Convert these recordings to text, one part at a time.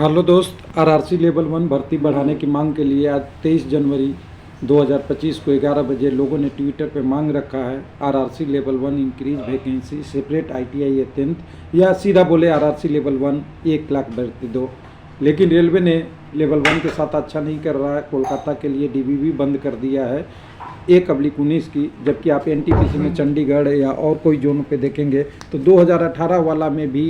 Hello दोस्त, RRC level 1 भर्ती बढ़ाने की मांग के लिए आज 23 जनवरी 2025 को 11 बजे लोगों ने ट्विटर पे मांग रखा है। RRC level 1 increase vacancy separate ITI या 10th, या सीधा बोले आरआरसी लेवल 1 1 लाख भर्ती दो। लेकिन रेलवे ने लेवल 1 के साथ अच्छा नहीं कर रहा है। कोलकाता के लिए डीबीबी बंद कर दिया है 1/19 की, जबकि आप एनटीपीसी में चंडीगढ़ या और कोई जोन पे देखेंगे तो 2018 वाला में भी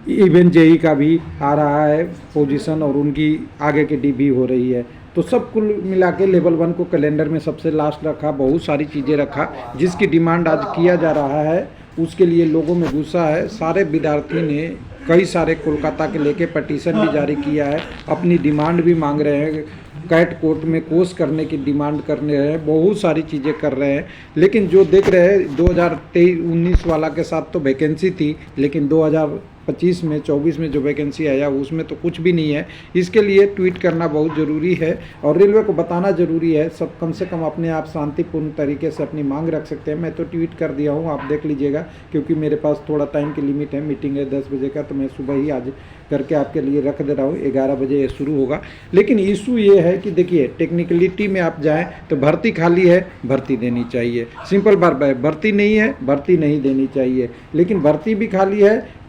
इवन जेई का भी आ रहा है पोजीशन और उनकी आगे की डीबी हो रही है। तो सब कुल मिला के लेवल 1 को कैलेंडर में सबसे लास्ट रखा, बहुत सारी चीज़ें रखा जिसकी डिमांड आज किया जा रहा है। उसके लिए लोगों में गुस्सा है। सारे विद्यार्थी ने कई सारे कोलकाता के लेके पटिशन भी जारी किया है, अपनी डिमांड भी मांग रहे हैं, कैट कोर्ट में कोर्स करने की डिमांड कर रहे हैं, बहुत सारी चीज़ें कर रहे हैं। लेकिन जो देख रहे हैं 2023-19 वाला के साथ तो वैकेंसी थी, लेकिन 2025 में 24 में जो वैकेंसी आया उसमें तो कुछ भी नहीं है। इसके लिए ट्वीट करना बहुत ज़रूरी है और रेलवे को बताना ज़रूरी है। सब कम से कम अपने आप शांतिपूर्ण तरीके से अपनी मांग रख सकते हैं। मैं तो ट्वीट कर दिया हूँ, आप देख लीजिएगा, क्योंकि मेरे पास थोड़ा टाइम की लिमिट है। मीटिंग है 10 बजे का, तो मैं सुबह ही आज करके आपके लिए रख दे रहा हूँ। 11 बजे ये शुरू होगा। लेकिन इशू ये है कि देखिए, टेक्निकलिटी में आप जाएँ तो भर्ती खाली है, भर्ती देनी चाहिए। सिंपल बात है, भर्ती नहीं है, भर्ती नहीं देनी चाहिए। लेकिन भर्ती भी खाली है,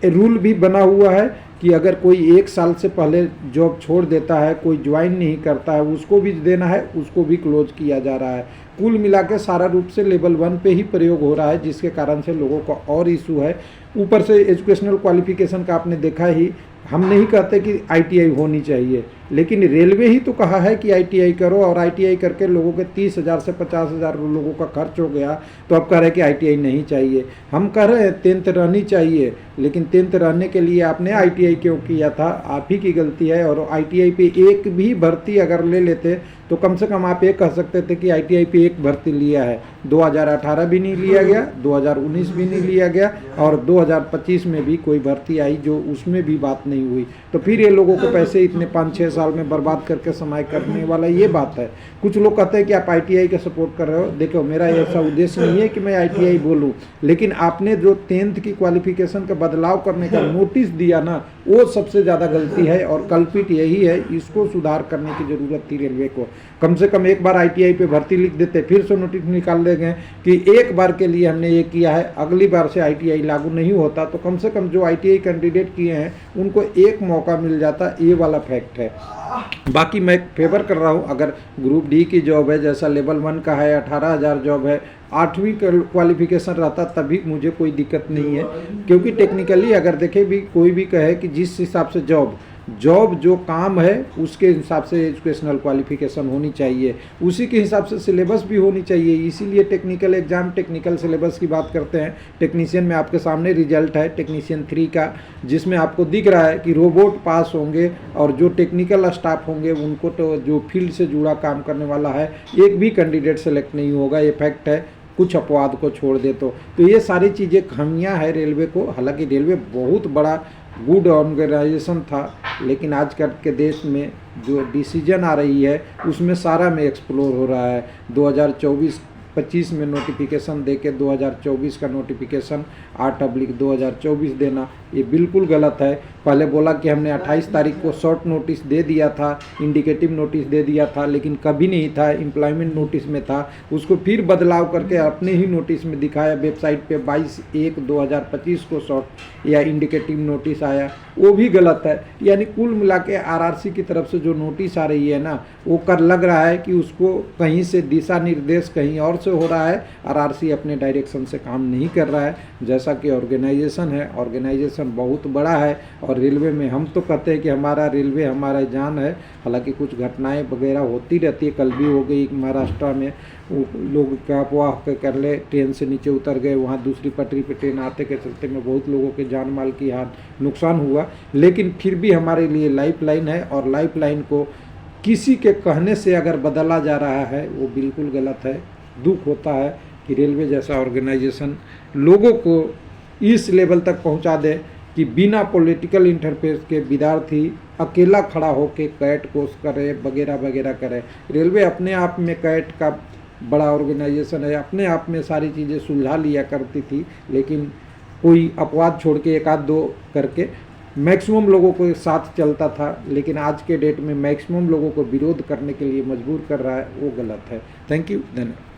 रूल भी बना हुआ है कि अगर कोई 1 साल से पहले जॉब छोड़ देता है, कोई ज्वाइन नहीं करता है, उसको भी देना है, उसको भी क्लोज किया जा रहा है। कुल मिला के सारा रूप से लेवल 1 पे ही प्रयोग हो रहा है, जिसके कारण से लोगों का और इशू है। ऊपर से एजुकेशनल क्वालिफिकेशन का आपने देखा ही, हम नहीं कहते कि आईटीआई होनी चाहिए, लेकिन रेलवे ही तो कहा है कि आईटीआई करो, और आईटीआई करके लोगों के 30,000 से 50,000 लोगों का खर्च हो गया, तो अब कह रहे हैं कि आईटीआई नहीं चाहिए। हम कह रहे हैं 10th रहनी चाहिए, लेकिन 10th रहने के लिए आपने आईटीआई क्यों किया था? आप ही की गलती है। और आईटीआई पे एक भी भर्ती अगर ले लेते तो कम से कम आप ये कह सकते थे कि आईटीआई पे एक भर्ती लिया है। 2018 भी नहीं लिया गया, 2019 भी नहीं लिया गया, और 2025 में भी कोई भर्ती आई जो उसमें भी बात नहीं हुई। तो फिर ये लोगों को पैसे इतने 5-6 साल में बर्बाद करके समय करने वाला ये बात है। कुछ लोग कहते हैं कि आप आईटीआई का सपोर्ट कर रहे हो। देखो, मेरा ऐसा उद्देश्य नहीं है कि मैं आईटीआई बोलूं, लेकिन आपने जो 10th की क्वालिफिकेशन का बदलाव करने का नोटिस दिया ना, वो सबसे ज़्यादा गलती है और कल्पित यही है। इसको सुधार करने की ज़रूरत थी रेलवे को। कम से कम एक बार आईटीआई पे भर्ती लिख देते, फिर से नोटिस निकाल देंगे कि एक बार के लिए हमने ये किया है, अगली बार से आईटीआई लागू नहीं होता। तो कम से कम जो आईटीआई कैंडिडेट किए हैं उनको एक मौका मिल जाता। ये वाला फैक्ट है। बाकी मैं फेवर कर रहा हूँ, अगर ग्रुप डी की जॉब है, जैसा लेवल 1 का है, 18,000 जॉब है, 8वीं क्वालिफिकेशन रहता तभी मुझे कोई दिक्कत नहीं है। क्योंकि टेक्निकली अगर देखे भी, कोई भी कहे कि जिस हिसाब से जॉब जो काम है उसके हिसाब से एजुकेशनल क्वालिफिकेशन होनी चाहिए, उसी के हिसाब से सिलेबस भी होनी चाहिए। इसीलिए टेक्निकल एग्जाम, टेक्निकल सिलेबस की बात करते हैं। टेक्नीशियन में आपके सामने रिजल्ट है टेक्नीशियन 3 का, जिसमें आपको दिख रहा है कि रोबोट पास होंगे, और जो टेक्निकल स्टाफ होंगे उनको तो जो फील्ड से जुड़ा काम करने वाला है, एक भी कैंडिडेट सेलेक्ट नहीं होगा। ये फैक्ट है, कुछ अपवाद को छोड़ दे तो ये सारी चीज़ें खामियां है रेलवे को। हालांकि रेलवे बहुत बड़ा गुड ऑर्गेनाइजेशन था, लेकिन आजकल के देश में जो डिसीजन आ रही है उसमें सारा में एक्सप्लोर हो रहा है। 2024-25 में नोटिफिकेशन देके 2024 का नोटिफिकेशन 8/2024 देना, ये बिल्कुल गलत है। पहले बोला कि हमने 28 तारीख को शॉर्ट नोटिस दे दिया था, इंडिकेटिव नोटिस दे दिया था, लेकिन कभी नहीं था, एम्प्लॉयमेंट नोटिस में था। उसको फिर बदलाव करके अपने ही नोटिस में दिखाया वेबसाइट पे 22/1/2025 को शॉर्ट या इंडिकेटिव नोटिस आया, वो भी गलत है। यानी कुल मिला के आरआरसी की तरफ से जो नोटिस आ रही है ना, वो कर लग रहा है कि उसको कहीं से दिशा निर्देश कहीं और से हो रहा है। आरआरसी अपने डायरेक्शन से काम नहीं कर रहा है। जैसा कि ऑर्गेनाइजेशन है, ऑर्गेनाइजेशन बहुत बड़ा है, और रेलवे में हम तो कहते हैं कि हमारा रेलवे हमारा जान है। हालांकि कुछ घटनाएं वगैरह होती रहती है। कल भी हो गई महाराष्ट्र में, लोग क्या अफवाह कर ले, ट्रेन से नीचे उतर गए, वहाँ दूसरी पटरी पे ट्रेन आते के चलते में बहुत लोगों के जान माल की नुकसान हुआ। लेकिन फिर भी हमारे लिए लाइफ लाइन है, और लाइफ लाइन को किसी के कहने से अगर बदला जा रहा है वो बिल्कुल गलत है। दुख होता है कि रेलवे जैसा ऑर्गेनाइजेशन लोगों को इस लेवल तक पहुंचा दे कि बिना पॉलिटिकल इंटरफेस के विद्यार्थी अकेला खड़ा होकर कैट कोर्स करे, वगैरह वगैरह करे। रेलवे अपने आप में कैट का बड़ा ऑर्गेनाइजेशन है, अपने आप में सारी चीज़ें सुलझा लिया करती थी, लेकिन कोई अपवाद छोड़ के 1 आध 2 करके, 5 साल से ज़्यादा समय तक रेलवे अपने आप में सारी चीज़ें सुलझा लिया करती थी, लेकिन कोई अपवाद छोड़ के 1 आध 2 करके, 5 साल से ज़्यादा समय तक रेलवे अपने आप में सारी चीज़ें सुलझा लिया करती थी, लेकिन कोई अपवाद छोड़ के 1 आध 2 करके मैक्सिमम लोगों को साथ चलता था, लेकिन आज के डेट में मैक्सिमम लोगों को विरोध करने के लिए मजबूर कर रहा है, वो गलत है। थैंक यू, धन्यवाद।